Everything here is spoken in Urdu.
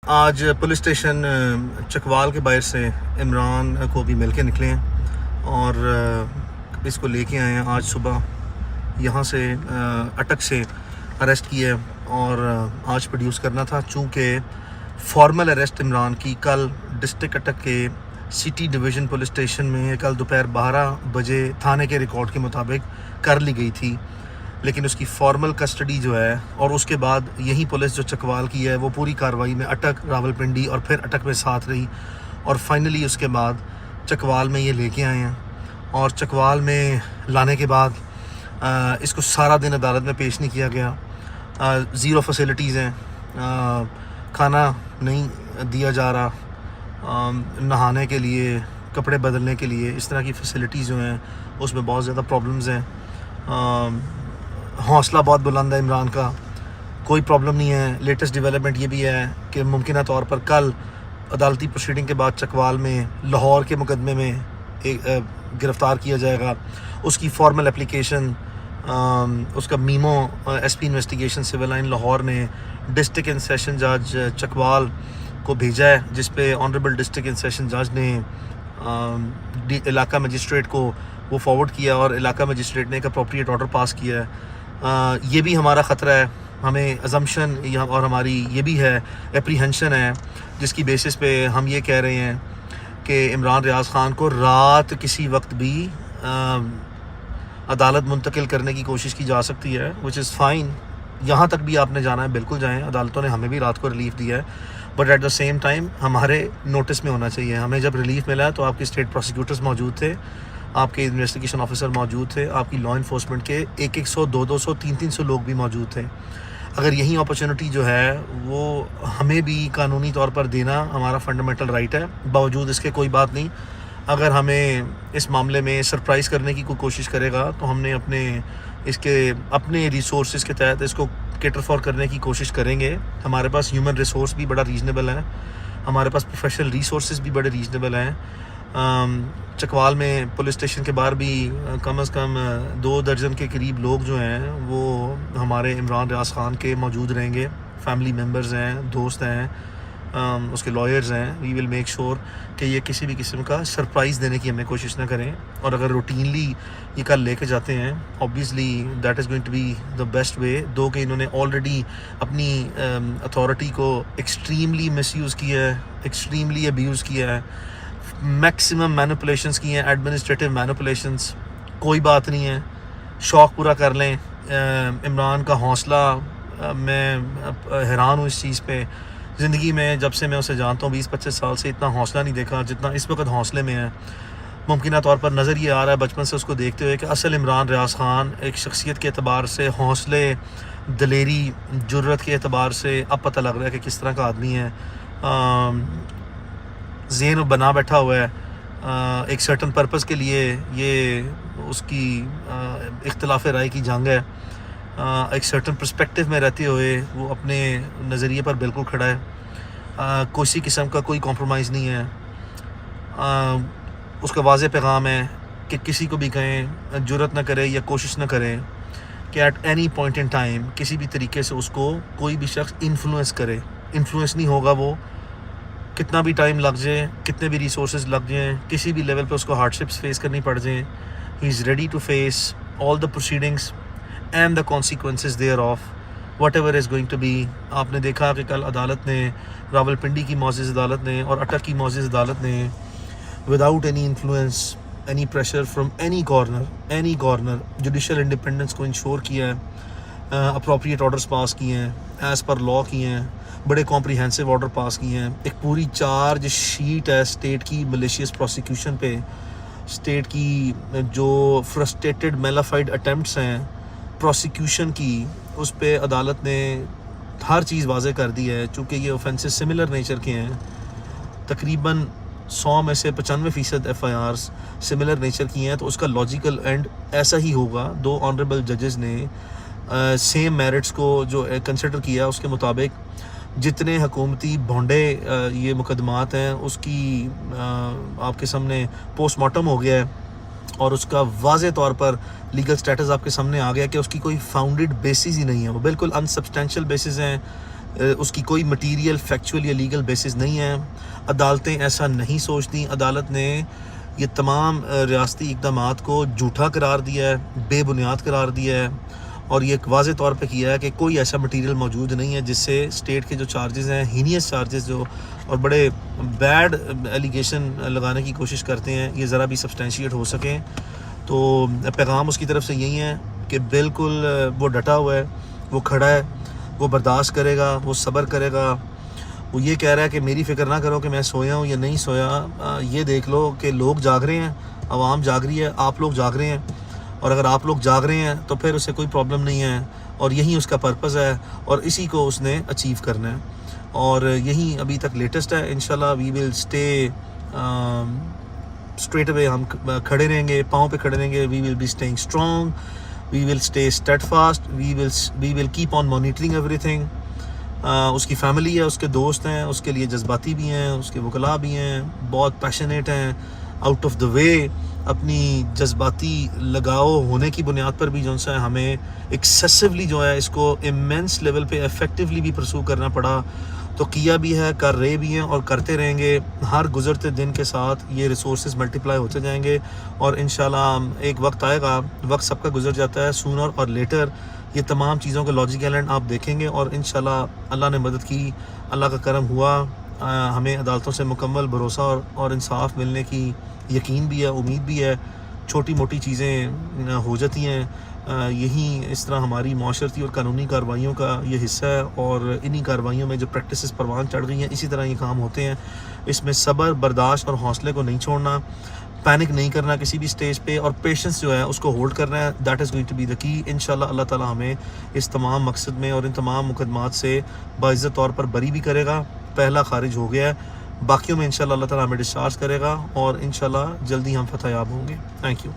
آج پولیس اسٹیشن چکوال کے باہر سے عمران کو بھی مل کے نکلے ہیں اور اس کو لے کے آئے ہیں. آج صبح یہاں سے اٹک سے اریسٹ کیا ہے اور آج پروڈیوس کرنا تھا. چونکہ فارمل اریسٹ عمران کی کل ڈسٹرکٹ اٹک کے سٹی ڈویژن پولیس اسٹیشن میں کل دوپہر 12 بجے تھانے کے ریکارڈ کے مطابق کر لی گئی تھی، لیکن اس کی فارمل کسٹڈی جو ہے اور اس کے بعد یہی پولیس جو چکوال کی ہے وہ پوری کارروائی میں اٹک، راولپنڈی اور پھر اٹک میں ساتھ رہی اور فائنلی اس کے بعد چکوال میں یہ لے کے آئے ہیں. اور چکوال میں لانے کے بعد اس کو سارا دن عدالت میں پیش نہیں کیا گیا. زیرو فیسلٹیز ہیں، کھانا نہیں دیا جا رہا، نہانے کے لیے، کپڑے بدلنے کے لیے، اس طرح کی فیسلٹیز جو ہیں اس میں بہت زیادہ پرابلمز ہیں. حوصلہ بہت بلند ہے عمران کا، کوئی پرابلم نہیں ہے. لیٹسٹ ڈیولپمنٹ یہ بھی ہے کہ ممکنہ طور پر کل عدالتی پروسیڈنگ کے بعد چکوال میں لاہور کے مقدمے میں گرفتار کیا جائے گا. اس کی فارمل اپلیکیشن اس کا memo S P investigation civil line Lahore نے ڈسٹرکٹ اینڈ سیشن جج چکوال کو بھیجا ہے، جس پہ آنریبل ڈسٹرکٹ اینڈ سیشن جج نے علاقہ مجسٹریٹ کو وہ فارورڈ کیا اور علاقہ مجسٹریٹ نے ایک اپروپریٹ آرڈر پاس کیا ہے. یہ بھی ہمارا خطرہ ہے، ہمیں ازمپشن اور ہماری یہ بھی ہے اپریہنشن ہے جس کی بیسس پہ ہم یہ کہہ رہے ہیں کہ عمران ریاض خان کو رات کسی وقت بھی عدالت منتقل کرنے کی کوشش کی جا سکتی ہے، وچ از فائن. یہاں تک بھی آپ نے جانا ہے بالکل جائیں، عدالتوں نے ہمیں بھی رات کو ریلیف دیا ہے، but at the same time ہمارے نوٹس میں ہونا چاہیے. ہمیں جب ریلیف ملا تو آپ کے اسٹیٹ پروسیکیوٹرز موجود تھے، آپ کے انویسٹیگیشن آفیسر موجود تھے، آپ کی لا انفورسمنٹ کے 100 200 300 لوگ بھی موجود تھے. اگر یہی اپرچونٹی جو ہے وہ ہمیں بھی قانونی طور پر دینا ہمارا فنڈامنٹل رائٹ ہے. باوجود اس کے کوئی بات نہیں، اگر ہمیں اس معاملے میں سرپرائز کرنے کی کوئی کوشش کرے گا تو ہم نے اپنے ریسورسز کے تحت اس کو کیٹر فار کرنے کی کوشش کریں گے. ہمارے پاس ہیومن ریسورس بھی بڑا ریزنیبل ہے، ہمارے پاس پروفیشنل ریسورسز بھی بڑے ریزنیبل ہیں. چکوال میں پولیس اسٹیشن کے باہر بھی کم از کم 2 درجن کے قریب لوگ جو ہیں وہ ہمارے عمران ریاض خان کے موجود رہیں گے. فیملی ممبرز ہیں، دوست ہیں، اس کے لائرز ہیں. وی ول میک شور کہ یہ کسی بھی قسم کا سرپرائز دینے کی ہمیں کوشش نہ کریں. اور اگر روٹینلی یہ کل لے کے جاتے ہیں obviously that is going to be the best way. دو کہ انہوں نے آلریڈی اپنی اتھارٹی کو ایکسٹریملی مس یوز کیا ہے، ایکسٹریملی ابیوز کیا ہے، میکسیمم مینوپولیشنس کی ہیں، ایڈمنسٹریٹو مینوپولیشنس. کوئی بات نہیں ہے، شوق پورا کر لیں. عمران کا حوصلہ، میں حیران ہوں اس چیز پہ. زندگی میں جب سے میں اسے جانتا ہوں 20-25 سال سے اتنا حوصلہ نہیں دیکھا جتنا اس وقت حوصلے میں ہے. ممکنہ طور پر نظر یہ آ رہا ہے بچپن سے اس کو دیکھتے ہوئے کہ اصل عمران ریاض خان ایک شخصیت کے اعتبار سے، حوصلے، دلیری، جرت کے اعتبار سے اب پتہ لگ رہا ہے کہ کس طرح کا آدمی ہے. ذہن بنا بیٹھا ہوا ہے ایک سرٹن پرپس کے لیے. یہ اس کی اختلاف رائے کی جنگ ہے. ایک سرٹن پرسپیکٹیو میں رہتے ہوئے وہ اپنے نظریے پر بالکل کھڑا ہے. کسی قسم کا کوئی کمپرومائز نہیں ہے. اس کا واضح پیغام ہے کہ کسی کو بھی کہیں جرت نہ کرے یا کوشش نہ کرے کہ at any point in time کسی بھی طریقے سے اس کو کوئی بھی شخص انفلوئنس کرے. انفلوئنس نہیں ہوگا وہ، کتنا بھی ٹائم لگ جائے، کتنے بھی ریسورسز لگ جائیں، کسی بھی لیول پہ اس کو ہارڈشپس فیس کرنی پڑ جائیں. He is ready to face all the proceedings and the consequences thereof whatever is going to be. آپ نے دیکھا کہ کل عدالت نے، راولپنڈی کی معزز عدالت نے اور اٹک کی معزز عدالت نے without any influence, any pressure from any corner judicial independence کو انشور کیا ہے. اپروپریٹ آرڈرز پاس کیے ہیں، ایز پر لا کیے ہیں، بڑے کمپریہنسو آرڈر پاس کیے ہیں. ایک پوری چارج شیٹ ہے اسٹیٹ کی ملیشیس پروسیکیوشن پہ، اسٹیٹ کی جو فرسٹریٹڈ میلافائڈ اٹیمپٹس ہیں پروسیکیوشن کی، اس پہ عدالت نے ہر چیز واضح کر دی ہے. چونکہ یہ اوفینسز سملر نیچر کے ہیں، تقریباً 100 میں سے 95% FIRs سملر نیچر کی ہیں، تو اس کا لاجیکل اینڈ ایسا ہی ہوگا. 2 آنریبل ججز نے سیم میرٹس کو جو کنسیڈر کیا اس کے مطابق جتنے حکومتی بھونڈے یہ مقدمات ہیں اس کی آپ کے سامنے پوسٹ مارٹم ہو گیا ہے اور اس کا واضح طور پر لیگل سٹیٹس آپ کے سامنے آ گیا کہ اس کی کوئی فاؤنڈیڈ بیسز ہی نہیں ہے. وہ بالکل انسبسٹینشیل بیسز ہیں. اس کی کوئی مٹیریل فیکچوئل یا لیگل بیسس نہیں ہے. عدالتیں ایسا نہیں سوچتی. عدالت نے یہ تمام ریاستی اقدامات کو جھوٹا قرار دیا ہے, بے بنیاد قرار دیا ہے, اور یہ ایک واضح طور پہ کیا ہے کہ کوئی ایسا مٹیریل موجود نہیں ہے جس سے اسٹیٹ کے جو چارجز ہیں, ہینیس چارجز جو اور بڑے بیڈ ایلیگیشن لگانے کی کوشش کرتے ہیں, یہ ذرا بھی سبسٹینشیٹ ہو سکیں. تو پیغام اس کی طرف سے یہی ہے کہ بالکل وہ ڈٹا ہوا ہے, وہ کھڑا ہے, وہ برداشت کرے گا, وہ صبر کرے گا. وہ یہ کہہ رہا ہے کہ میری فکر نہ کرو کہ میں سویا ہوں یا نہیں سویا. یہ دیکھ لو کہ لوگ جاگ رہے ہیں, عوام جاگ رہی ہے, آپ لوگ جاگ رہے ہیں, اور اگر آپ لوگ جاگ رہے ہیں تو پھر اسے کوئی پرابلم نہیں ہے, اور یہی اس کا پرپز ہے, اور اسی کو اس نے اچیو کرنا ہے, اور یہی ابھی تک لیٹسٹ ہے. انشاءاللہ وی ول اسٹے اسٹریٹ اوے, ہم کھڑے رہیں گے, پاؤں پہ کھڑے رہیں گے. We will be staying strong, we will stay steadfast, we will keep on monitoring everything. اس کی فیملی ہے, اس کے دوست ہیں, اس کے لیے جذباتی بھی ہیں, اس کے وکلاء بھی ہیں, بہت پیشنیٹ ہیں, آؤٹ آف دا وے. اپنی جذباتی لگاؤ ہونے کی بنیاد پر بھی جو ہے ہمیں ایکسیسولی جو ہے اس کو ایمنس لیول پہ افیکٹولی بھی پرسو کرنا پڑا. تو کیا بھی ہے, کر رہے بھی ہیں, اور کرتے رہیں گے. ہر گزرتے دن کے ساتھ یہ ریسورسز ملٹیپلائی ہوتے جائیں گے, اور انشاءاللہ ایک وقت آئے گا, وقت سب کا گزر جاتا ہے, سونر اور لیٹر یہ تمام چیزوں کا لاجیکل اینڈ آپ دیکھیں گے. اور انشاءاللہ اللہ نے مدد کی, اللہ کا کرم ہوا, ہمیں عدالتوں سے مکمل بھروسہ اور انصاف ملنے کی یقین بھی ہے, امید بھی ہے. چھوٹی موٹی چیزیں ہو جاتی ہیں, یہی اس طرح ہماری معاشرتی اور قانونی کارروائیوں کا یہ حصہ ہے, اور انہی کارروائیوں میں جو پریکٹسز پروان چڑھ گئی ہیں اسی طرح یہ کام ہوتے ہیں. اس میں صبر, برداشت اور حوصلے کو نہیں چھوڑنا, پینک نہیں کرنا کسی بھی سٹیج پہ, اور پیشنس جو ہے اس کو ہولڈ کرنا ہے. That is going to be the key. انشاءاللہ اللہ تعالیٰ ہمیں اس تمام مقصد میں اور ان تمام مقدمات سے باعزت طور پر بری بھی کرے گا. پہلا خارج ہو گیا ہے, باقیوں میں انشاءاللہ اللہ تعالیٰ ہمیں ڈسچارج کرے گا, اور انشاءاللہ جلدی ہم فتح یاب ہوں گے. Thank you.